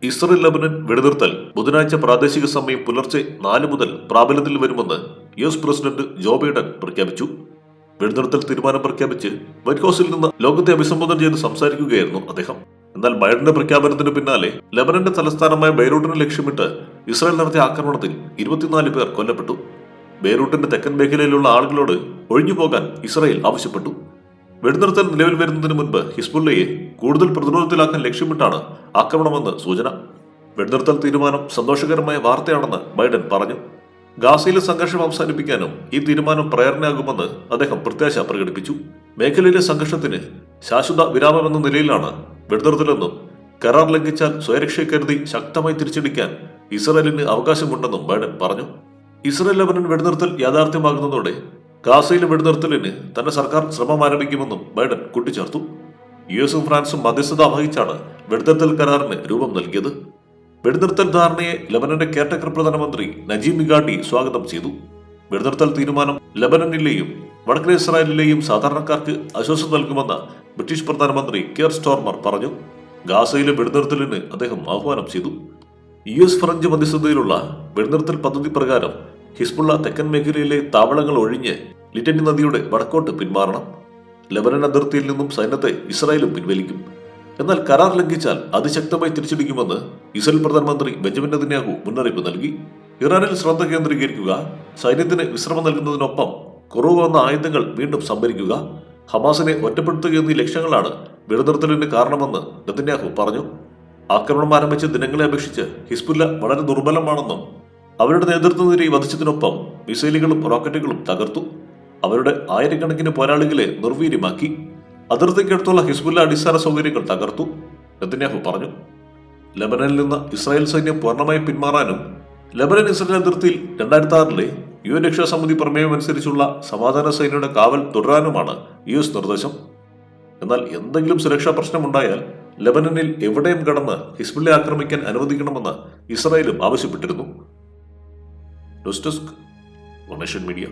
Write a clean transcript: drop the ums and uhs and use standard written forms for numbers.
Israel Lebanon വെടിനിർത്തൽ ബുധനാഴ്ച പ്രാദേശിക സമയം പുലർച്ചെ 4 മുതൽ പ്രാബല്യത്തിൽ വരുമെന്ന് യുഎസ് പ്രസിഡന്റ് ജോ ബൈഡൻ പ്രഖ്യാപിച്ചു. വെടിനിർത്തൽ തീരുമാനം പ്രഖ്യാപിച്ച് വൈറ്റ് ഹൌസിൽ നിന്ന് ലോകത്തെ അഭിസംബോധന ചെയ്ത് സംസാരിക്കുകയായിരുന്നു അദ്ദേഹം. എന്നാൽ ബൈഡന്റെ പ്രഖ്യാപനത്തിന് പിന്നാലെ ലെബനന്റെ തലസ്ഥാനമായ ബെയ്റൂട്ടിനെ ലക്ഷ്യമിട്ട് ഇസ്രായേൽ നടത്തിയ ആക്രമണത്തിൽ 24 പേർ കൊല്ലപ്പെട്ടു. ബെയ്റൂട്ടിന്റെ തെക്കൻ മേഖലയിലുള്ള ആളുകളോട് ഒഴിഞ്ഞുപോകാൻ ഇസ്രായേൽ ആവശ്യപ്പെട്ടു. വെടിനിർത്തൽ നിലവിൽ വരുന്നതിന് മുൻപ് ഹിസ്ബുള്ളയെ കൂടുതൽ പ്രതിരോധത്തിലാക്കാൻ ലക്ഷ്യമിട്ടാണ് ആക്രമണമെന്ന് സൂചന. വെടിനിർത്തൽ തീരുമാനം സന്തോഷകരമായ വാർത്തയാണെന്ന് ബൈഡൻ പറഞ്ഞു. ഗാസയിലെ സംഘർഷം അവസാനിപ്പിക്കാനും ഈ തീരുമാനം പ്രേരണയാകുമെന്ന് അദ്ദേഹം പ്രത്യാശ പ്രകടിപ്പിച്ചു. മേഖലയിലെ സംഘർഷത്തിന് ശാശ്വത വിരാമമെന്ന നിലയിലാണ് വെടിനിർത്തലെന്നും കരാർ ലംഘിച്ചാൽ സ്വയരക്ഷയെ കരുതി ശക്തമായി തിരിച്ചടിക്കാൻ ഇസ്രായേലിന് അവകാശമുണ്ടെന്നും ബൈഡൻ പറഞ്ഞു. ഇസ്രായേൽ ലെബനൻ വെടിനിർത്തൽ യാഥാർത്ഥ്യമാകുന്നതോടെ ഗാസയിലെ വെടിനിർത്തലിന് തന്റെ സർക്കാർ ശ്രമം ആരംഭിക്കുമെന്നും ബൈഡൻ കൂട്ടിച്ചേർത്തു. യുഎസും ഫ്രാൻസും മധ്യസ്ഥത വഹിച്ചാണ് വെടിനിർത്തൽ കരാറിന് രൂപം നൽകിയത്. വെടിനിർത്തൽ ധാരണയെ ലെബനന്റെ കെയർടേക്കർ പ്രധാനമന്ത്രി നജീബ് മിഗാട്ടി സ്വാഗതം ചെയ്തു. വെടിനിർത്തൽ തീരുമാനം ലെബനനിലെയും വടക്കൻ ഇസ്രായേലിലെയും സാധാരണക്കാർക്ക് ആശ്വാസം നൽകുമെന്ന് ബ്രിട്ടീഷ് പ്രധാനമന്ത്രി കെയർ സ്റ്റോർമർ പറഞ്ഞു. ഗാസയിലെ വെടിനിർത്തലിന് അദ്ദേഹം ആഹ്വാനം ചെയ്തു. യുഎസ് ഫ്രഞ്ച് മധ്യസ്ഥതയിലുള്ള വെടിനിർത്തൽ പദ്ധതി പ്രകാരം ഹിസ്ബുള്ള തെക്കൻ മേഖലയിലെ താവളങ്ങൾ ഒഴിഞ്ഞ് ലിറ്റനി നദിയുടെ വടക്കോട്ട് പിന്മാറണം. ലെബനൻ അതിർത്തിയിൽ നിന്നും സൈന്യത്തെ ഇസ്രായേലും പിൻവലിക്കും. എന്നാൽ കരാർ ലംഘിച്ചാൽ അതിശക്തമായി തിരിച്ചടിക്കുമെന്ന് ഇസ്രായേൽ പ്രധാനമന്ത്രി ബെഞ്ചമിൻ നെതന്യാഹു മുന്നറിയിപ്പ് നൽകി. ഇറാനിൽ ശ്രദ്ധ കേന്ദ്രീകരിക്കുക, സൈന്യത്തിന് വിശ്രമം നൽകുന്നതിനൊപ്പം കുറവ് വന്ന ആയുധങ്ങൾ വീണ്ടും സംഭരിക്കുക, ഹമാസിനെ ഒറ്റപ്പെടുത്തുക എന്നീ ലക്ഷ്യങ്ങളാണ് വെടിനിർത്തലിന് കാരണമെന്ന് നെതന്യാഹു പറഞ്ഞു. ആക്രമണം ആരംഭിച്ച ദിനങ്ങളെ അപേക്ഷിച്ച് ഹിസ്ബുല്ല വളരെ ദുർബലമാണെന്നും അവരുടെ നേതൃത്വനിരയെ വധിച്ചതിനൊപ്പം മിസൈലുകളും റോക്കറ്റുകളും തകർത്തു. അവരുടെ ആയിരക്കണക്കിന് പോരാളികളെ നിർവീര്യമാക്കി. അതിർത്തിക്കടുത്തുള്ള ഹിസ്ബുല്ല അടിസ്ഥാന സൗകര്യങ്ങൾ തകർത്തു, നെതന്യാഹു പറഞ്ഞു. ലെബനനിൽ നിന്ന് ഇസ്രായേൽ സൈന്യം പൂർണ്ണമായി പിന്മാറാനും ലെബനൻ ഇസ്രായേൽ അതിർത്തിയിൽ 2006 യുഎൻ രക്ഷാസമിതി പ്രമേയം അനുസരിച്ചുള്ള സമാധാന സേനയുടെ കാവൽ തുടരാനുമാണ് യുഎസ് നിർദ്ദേശം. എന്നാൽ എന്തെങ്കിലും സുരക്ഷാ പ്രശ്നമുണ്ടായാൽ ലെബനനിൽ എവിടെയും കടന്ന് ഹിസ്ബുല്ലെ ആക്രമിക്കാൻ അനുവദിക്കണമെന്ന് ഇസ്രായേലും ആവശ്യപ്പെട്ടിരുന്നു. News desk, one nation media.